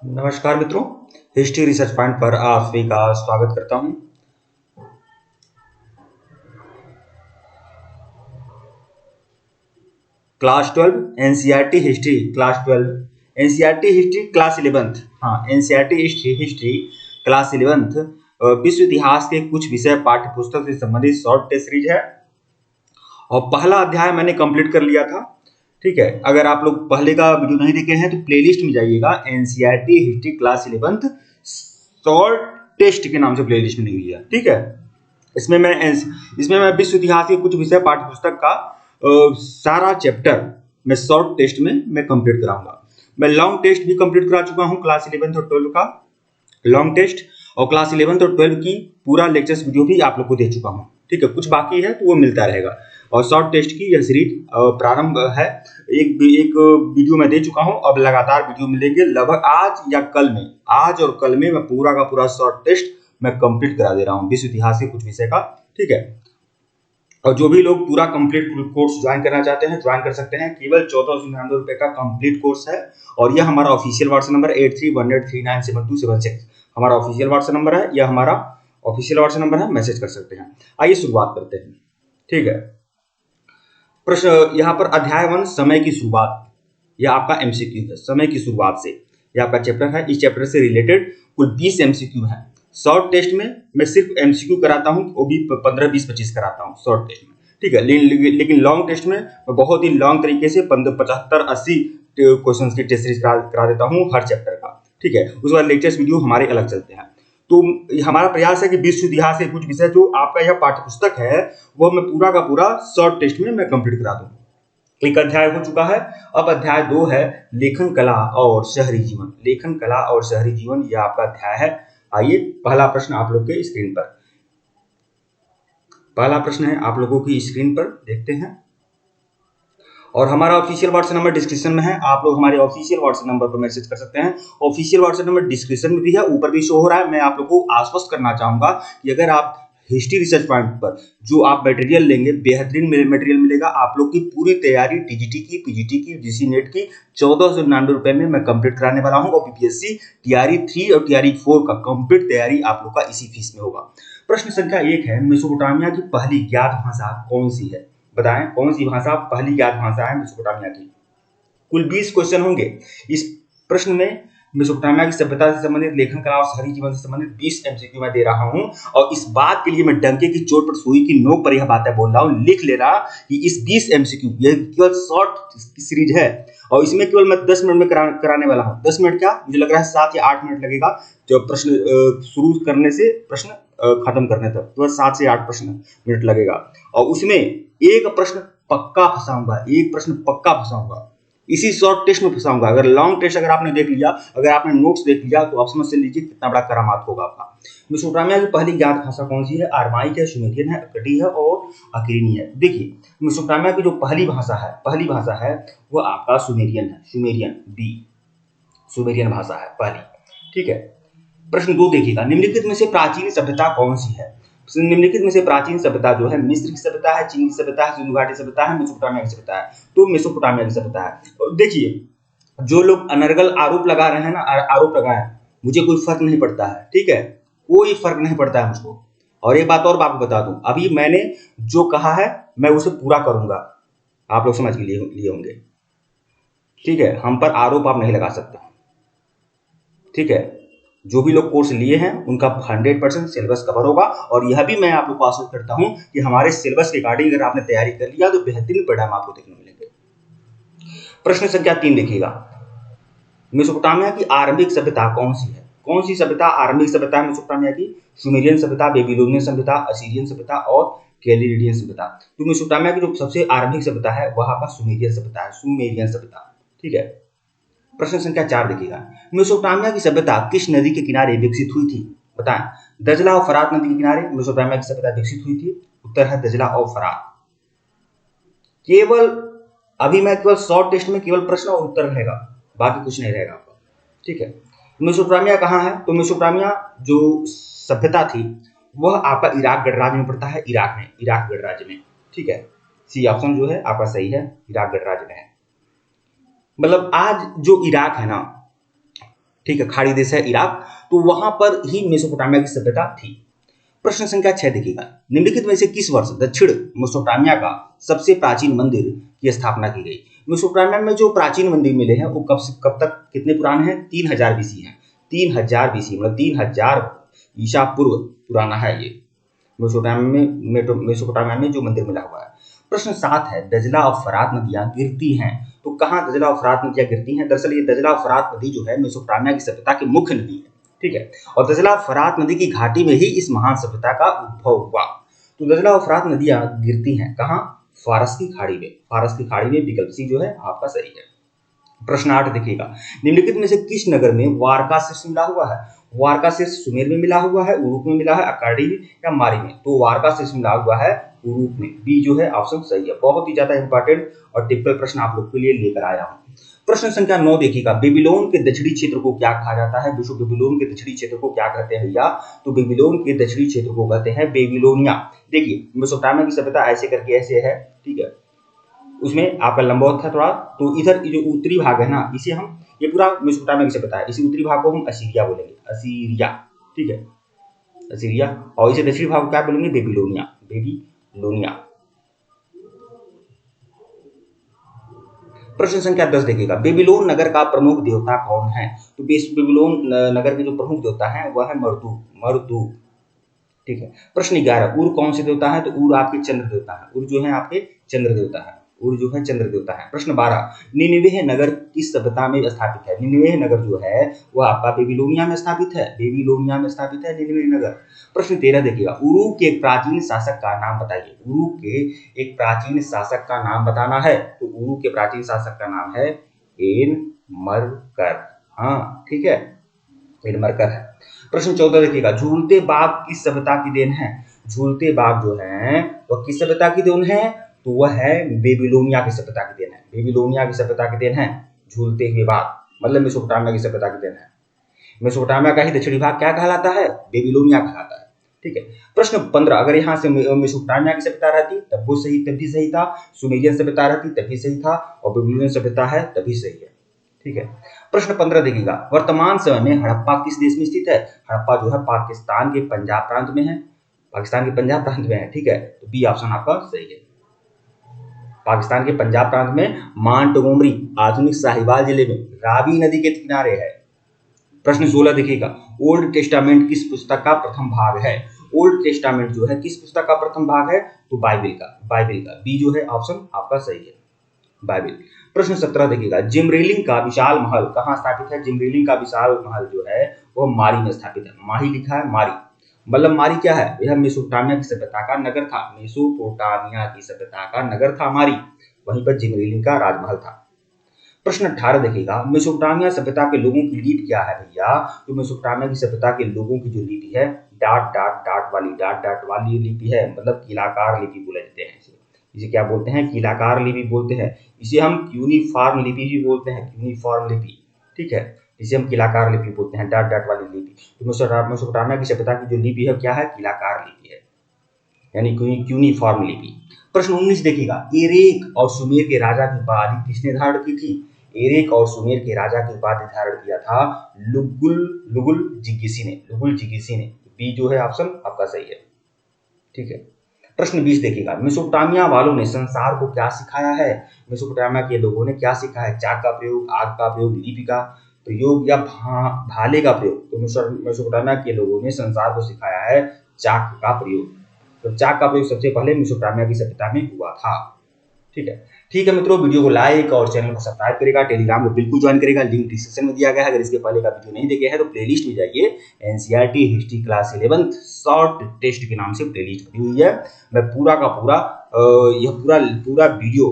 नमस्कार मित्रों, history research point पर आप सभी का स्वागत करता हूं। Class 12 NCERT history class 12 NCERT history class 11th। हाँ, NCERT history history class 11th विश्व इतिहास के कुछ विषय पाठ्य पुस्तक से संबंधित शॉर्ट टेस्ट सीरीज है और पहला अध्याय मैंने कंप्लीट कर लिया था। ठीक है, अगर आप लोग पहले का वीडियो नहीं देखे हैं तो प्लेलिस्ट में जाइएगा, NCERT history class 11th short test के नाम से प्लेलिस्ट में हुई है। ठीक है, इसमें मैं विश्व इतिहास के कुछ विषय पाठ्य पुस्तक का सारा चैप्टर मैं शॉर्ट टेस्ट में मैं कंप्लीट कराऊंगा। मैं लॉन्ग टेस्ट भी कंप्लीट करा चुका हूं, क्लास 11th और 12 का लॉन्ग टेस्ट, और क्लास 11th और 12 की पूरा लेक्चर्स वीडियो भी आप लोग को दे चुका हूं। ठीक है, कुछ बाकी है तो वो मिलता रहेगा। और शॉर्ट टेस्ट की यह सीरीज प्रारंभ है, एक वीडियो मैं दे चुका हूं, अब लगातार वीडियो मिलेंगे लगभग आज और कल में मैं पूरा का पूरा शॉर्ट टेस्ट मैं कंप्लीट करा दे रहा हूं विश्व इतिहास के कुछ विषय का। ठीक है, और जो भी लोग पूरा कंप्लीट कोर्स ज्वाइन करना चाहते हैं ज्वाइन कर सकते हैं। केवल 1499 का कंप्लीट कोर्स है और यह हमारा ऑफिशियल व्हाट्सएप नंबर 8318397276 हमारा ऑफिशियल व्हाट्सएप नंबर है। यह हमारा ऑफिशियल व्हाट्सएप नंबर है, मैसेज कर सकते हैं। आइए शुरुआत करते हैं। ठीक है, प्रश्न यहाँ पर अध्याय 1 समय की शुरुआत, यह आपका एमसीक्यू है। समय की शुरुआत से यह आपका चैप्टर है। इस चैप्टर से रिलेटेड कुल 20 एमसीक्यू है। शॉर्ट टेस्ट में मैं सिर्फ एमसीक्यू कराता हूँ, वो भी 15, 20, 25 कराता हूँ शॉर्ट टेस्ट में। ठीक है, लेकिन लॉन्ग टेस्ट में मैं बहुत ही लॉन्ग तरीके से 75, 80 क्वेश्चन की टेस्ट सीरीज करा देता हूँ हर चैप्टर का। ठीक है, उसके बाद लेटेस्ट वीडियो हमारे अलग चलते हैं। तो हमारा प्रयास है कि विश्व इतिहास के कुछ विषय जो आपका यह पाठ्य पुस्तक है वह मैं पूरा का पूरा शॉर्ट टेस्ट में मैं कंप्लीट करा दूं। एक अध्याय हो चुका है, अब अध्याय 2 है लेखन कला और शहरी जीवन। लेखन कला और शहरी जीवन यह आपका अध्याय है। आइए पहला प्रश्न आप लोग के स्क्रीन पर, पहला प्रश्न है आप लोगों की स्क्रीन पर, देखते हैं। और हमारा ऑफिशियल व्हाट्सएप नंबर डिस्क्रिप्शन में है, आप लोग हमारे ऑफिशियल व्हाट्सएप नंबर पर मैसेज कर सकते हैं। ऑफिशियल व्हाट्सएप नंबर डिस्क्रिप्शन में भी है, ऊपर भी शो हो रहा है। मैं आप लोगों को आश्वस्त करना चाहूंगा कि अगर आप हिस्ट्री रिसर्च पॉइंट पर जो आप मटेरियल लेंगे, बेहतरीन मटेरियल मिलेगा। आप लोग की पूरी तैयारी टीजीटी की, पीजीटी की, जीसी नेट की 1499 में मैं कंप्लीट कराने वाला हूं और बीपीएससी टीआरई 3 और टीआरई 4 का कंप्लीट तैयारी आप लोग का इसी फीस में होगा। प्रश्न संख्या 1 है, मेसोपोटामिया की पहली ज्ञात भाषा कौन सी है? बताएं कौन सी भाषा पहली ज्ञात भाषा है मेसोपोटामिया की। कुल 20 क्वेश्चन होंगे इस प्रश्न में। मेसोपोटामिया की सभ्यता से संबंधित, लेखन कला और शहरी जीवन से संबंधित 20 एमसीक्यू मैं दे रहा हूं और इस बात के लिए मैं डंके की चोट पर सुई की नोक पर यह बातें बोल रहा हूं। लिख लेना कि इस 20 एमसीक्यू यह केवल शॉर्ट सीरीज है और इसमें केवल मैं 10 मिनट में कराने वाला हूं। 10 मिनट क्या, मुझे लग रहा है 7 या 8 मिनट लगेगा जो प्रश्न शुरू करने से प्रश्न खत्म करने तक, तो 7 से 8 प्रश्न मिनट लगेगा। और उसमें एक प्रश्न पक्का फंसाऊंगा, एक प्रश्न पक्का फंसाऊंगा, इसी शॉर्ट टेस्ट में फंसाऊंगा। अगर लॉन्ग टेस्ट अगर आपने देख लिया, अगर आपने नोट्स देख लिया तो आप समझ से लीजिए कितना बड़ा करामात होगा आपका। मेसोपोटामिया की पहली ज्ञात भाषा कौन सी है? अरमाइक है, सुमेरियन है, अक्कडी है और अकीरनी है। देखिए, मेसोपोटामिया की जो पहली भाषा है वो आपका सुमेरियन है। सुमेरियन बी, सुमेरियन भाषा है पहली। ठीक है, प्रश्न 2 देखिएगा, निम्नलिखित में से प्राचीन सभ्यता कौन सी है? निम्नलिखित में से प्राचीन सभ्यता जो है मिस्र की सभ्यता है, चीन की सभ्यता है, सिंधु घाटी सभ्यता है, मेसोपोटामिया की सभ्यता है। तो मेसोपोटामिया की सभ्यता है। देखिए, जो लोग अनर्गल आरोप लगा रहे हैं ना, आरोप लगाए, मुझे कोई फर्क नहीं पड़ता है। ठीक है, कोई फर्क नहीं पड़ता है मुझको। और एक बात और आपको बता दूं, अभी मैंने जो कहा है मैं उसे पूरा करूंगा, आप लोग समझ के लिए होंगे। ठीक है, हम पर आरोप आप नहीं लगा सकते। ठीक है, जो भी लोग कोर्स लिए हैं उनका 100% सिलेबस कवर होगा और यह भी मैं आप लोग को आश्वस्त करता हूं कि हमारे सिलेबस के अकॉर्डिंग अगर आपने तैयारी कर लिया तो बेहतरीन परिणाम आपको देखने मिलेंगे। प्रश्न संख्या 3 देखिएगा, मेसोपोटामिया की आरंभिक सभ्यता कौन सी है? कौन सी सभ्यता आरंभिक सभ्यता है मेसोपोटामिया की? सुमेरियन सभ्यता, बेबीलोनियन सभ्यता, असीरियन सभ्यता और कैलिडियन सभ्यता। तो मेसोपोटामिया की जो सबसे आरंभिक सभ्यता है वह आपका सुमेरियन सभ्यता है, सुमेरियन सभ्यता। ठीक है, प्रश्न संख्या 4 देखिएगा, मेसोपोटामिया की सभ्यता किस नदी के किनारे विकसित हुई थी? बताएं। दजला और फरात नदी के किनारे मेसोपोटामिया की सभ्यता विकसित हुई थी। उत्तर है दजला और फरात। केवल अभी मैं केवल शॉर्ट टेस्ट में केवल प्रश्न और उत्तर रहेगा, बाकी कुछ नहीं रहेगा आपका। ठीक है, मेसोपोटामिया कहाँ है? तो मेसोपोटामिया जो सभ्यता थी वह आपका इराक गणराज्य में पड़ता है, इराक में, इराक गणराज्य में। ठीक है, सी ऑप्शन जो है आपका सही है, इराक गणराज्य में है। मतलब आज जो इराक है ना, ठीक है, खाड़ी देश है इराक, तो वहां पर ही मेसोपोटामिया की सभ्यता थी। प्रश्न संख्या 6 देखिएगा, निम्नलिखित में से किस वर्ष दक्षिण मेसोपोटामिया का सबसे प्राचीन मंदिर की स्थापना की गई? मेसोपोटामिया में जो प्राचीन मंदिर मिले हैं वो कब से कब तक कितने पुराने हैं? 3000 बीसी है। 3000 बीसी मतलब 3000 ईसा पूर्व पुराना है ये मेसोपोटामिया में जो मंदिर मिला हुआ है। प्रश्न 7 है, दजला और फरात नदियां गिरती हैं, तो कहाँ दजला और फरात नदियां गिरती हैं? दरअसल ये दजला और फरात नदी जो है मेसोपोटामिया की सभ्यता की मुख्य नदी है, ठीक है, और दजला फरात नदी की घाटी में ही इस महान सभ्यता का उद्भव हुआ। तो दजला और फरात नदियां गिरती हैं कहाँ? फारस की खाड़ी में। फारस की खाड़ी में विकल्प सी जो है आपका सही है। प्रश्न 8 देखिएगा, निम्नलिखित में से किस नगर में वारका शीर्ष मिला हुआ है? वारका शीर्ष सुमेर में मिला हुआ है, उरूप में मिला है, अकाडी में या मारी में? तो वारका शीर्ष मिला हुआ है उरूप में। बी जो है ऑप्शन सही है। बहुत ही ज्यादा इंपॉर्टेंट और टिपिकल प्रश्न आप लोग के लिए लेकर आया हूं। प्रश्न संख्या 9 देखिएगा, बेबीलोन के दक्षिणी क्षेत्र को क्या कहा जाता है? विश्व बेबीलोन के दक्षिणी क्षेत्र को क्या कहते हैं भैया? तो बेबीलोन के दक्षिणी क्षेत्र को कहते हैं बेबीलोनिया। देखिए मेसोपोटामिया की सभ्यता ऐसे करके ऐसे है, ठीक है, उसमें आपका लंबवत था थोड़ा, तो इधर जो उत्तरी भाग है ना, इसे हम, ये पूरा मेसोपोटामिया की सभ्यता है, इसी उत्तरी भाग को हम असीरिया बोलेंगे, असीरिया, ठीक है, असीरिया, और इसे दक्षिणी भाग को क्या बोलेंगे? Babylonia, Babylonia. प्रश्न संख्या 10 देखिएगा, बेबीलोन नगर का प्रमुख देवता कौन है? तो बेबीलोन नगर के जो प्रमुख देवता है वह है मर्दू, मर्दू, ठीक है। प्रश्न 11, उर कौन से देवता है? तो उर आपके चंद्र देवता है, उर जो है आपके चंद्र देवता है, उर जो है चंद्र देवता है। प्रश्न 12, निनिवेह नगर किस सभ्यता में स्थापित है? निनिवेह नगर जो है वह आपका बेबीलोनिया में स्थापित है, बेबीलोनिया में स्थापित है निनिवेह नगर। प्रश्न 13 देखिएगा, उरूक के एक प्राचीन शासक का नाम बताइए। उरूक के एक प्राचीन शासक का नाम बताना है, तो उरूक के प्राचीन शासक का नाम है एनमरकर, हाँ ठीक है, एनमरकर है। प्रश्न 14 देखिएगा, झूलते बाग किस सभ्यता की देन है? झूलते बाग जो है वह किस सभ्यता की देन है? तो वह है बेबीलोनिया की सभ्यता की देन है, बेबीलोनिया की सभ्यता की देन है झूलते हुए बाग, मतलब मेसोपोटामिया की सभ्यता की देन है। मेसोपोटामिया का ही दक्षिणी भाग क्या कहलाता है? बेबीलोनिया कहलाता है, ठीक है। प्रश्न 15, अगर यहाँ से मेसोपोटामिया की सभ्यता रहती तब वो सही, तब भी सही था, सुमेरियन सभ्यता रहती तब भी सही था, और बेबीलोनियन सभ्यता है तभी सही है, ठीक है। प्रश्न 15 देखिएगा, वर्तमान समय में हड़प्पा किस देश में स्थित है? हड़प्पा जो है पाकिस्तान के पंजाब प्रांत में है, पाकिस्तान के पंजाब प्रांत में है, ठीक है, तो बी ऑप्शन आपका सही है। पाकिस्तान के पंजाब प्रांत में मांटगोमरी आधुनिक साहिवाल जिले में रावी नदी के किनारे है। प्रश्न 16 देखिएगा, ओल्ड टेस्टामेंट किस पुस्तक का प्रथम भाग है? ओल्ड टेस्टामेंट जो है किस पुस्तक का प्रथम भाग है? तो बाइबिल का, बाइबिल का, बी जो है ऑप्शन आपका सही है, बाइबिल। प्रश्न 17 देखिएगा, जिमरेलिंग का विशाल महल कहाँ स्थापित है? जिमरेलिंग का विशाल महल जो है वह मारी में स्थापित है, माही लिखा है, मारी, मतलब मारी क्या है? यह मेसोपोटामिया की सभ्यता का नगर था, मेसोपोटामिया की सभ्यता का नगर था मारी, वहीं पर जिमरेलिंग का राजमहल था। प्रश्न 18 देखिएगा, मेसोपोटामिया सभ्यता के लोगों की लिपि क्या है भैया? तो मेसोपोटामिया की सभ्यता के लोगों की जो लिपि है डाट डाट डाट वाली लिपि है, मतलब कीलाकार लिपि बोले जाते हैं इसे क्या बोलते हैं? कीलाकार लिपि बोलते हैं। इसे हम क्यूनिफॉर्म लिपि भी बोलते हैं, क्यूनिफॉर्म लिपि, ठीक है, इसे हम कीलाकार लिपि बोलते हैं, डाट डाट वाली लिपि। तो मेसोपोटामिया की सभ्यता की जो लिपि है क्या है? कीलाकार लिपि है, यानी क्यूनिफॉर्म लिपि। प्रश्न 19 देखिएगा, एरेक और सुमेर के राजा की उपाधि किसने धारण की थी? एरेक और सुमेर के राजा की उपाधि धारण किया था लुगुल जिगिसी ने, लुगुल जिगिसी ने, बी जो है ऑप्शन आपका सही है, ठीक है। प्रश्न 20 देखिएगा, मेसोपोटामिया वालों ने संसार को क्या सिखाया है? मेसोपोटामिया के लोगों ने क्या सीखा है? चाक का प्रयोग, आग का प्रयोग, लिपि का प्रयोग या भाले का प्रयोग? तो मेसोपोटामिया के लोगों ने संसार को सिखाया है चाक का प्रयोग। तो चाक का प्रयोग सबसे पहले मेसोपोटामिया की सभ्यता में हुआ था, ठीक है। ठीक है मित्रों, वीडियो को लाइक और चैनल को सब्सक्राइब करेगा, टेलीग्राम को बिल्कुल ज्वाइन करेगा, लिंक डिस्क्रिप्शन में दिया गया है। अगर इसके पहले का वीडियो नहीं देखे हैं तो प्लेलिस्ट में जाइए, NCERT history class 11 short test के नाम से प्लेलिस्ट बनी हुई है। मैं पूरा का पूरा पूरा वीडियो,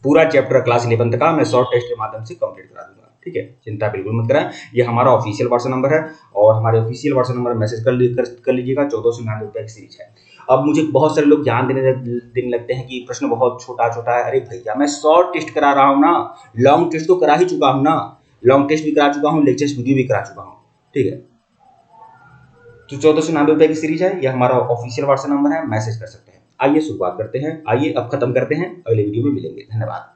पूरा चैप्टर क्लास 11 का मैं शॉर्ट टेस्ट के माध्यम से कंप्लीट करा दूंगा, ठीक है, चिंता बिल्कुल मत कराएं। ये हमारा ऑफिशियल व्हाट्सएप नंबर है, और हमारे ऑफिशियल व्हाट्सएप नंबर मैसेज कर लीजिएगा। 1499 रुपए की सीरीज है। अब मुझे बहुत सारे लोग ध्यान देने लगते हैं कि प्रश्न बहुत छोटा छोटा है। अरे भैया, मैं शॉर्ट टेस्ट करा रहा हूँ ना, लॉन्ग टेस्ट तो करा ही चुका हूँ ना, लॉन्ग टेस्ट भी करा चुका हूँ, लेक्चर्स वीडियो भी करा चुका हूँ, ठीक है। तो 1499 रुपए की सीरीज है, यह हमारा ऑफिशियल व्हाट्सएप नंबर है, मैसेज कर सकते हैं। आइए शुरुआत करते हैं, आइए अब खत्म करते हैं, अगले वीडियो में मिलेंगे, धन्यवाद।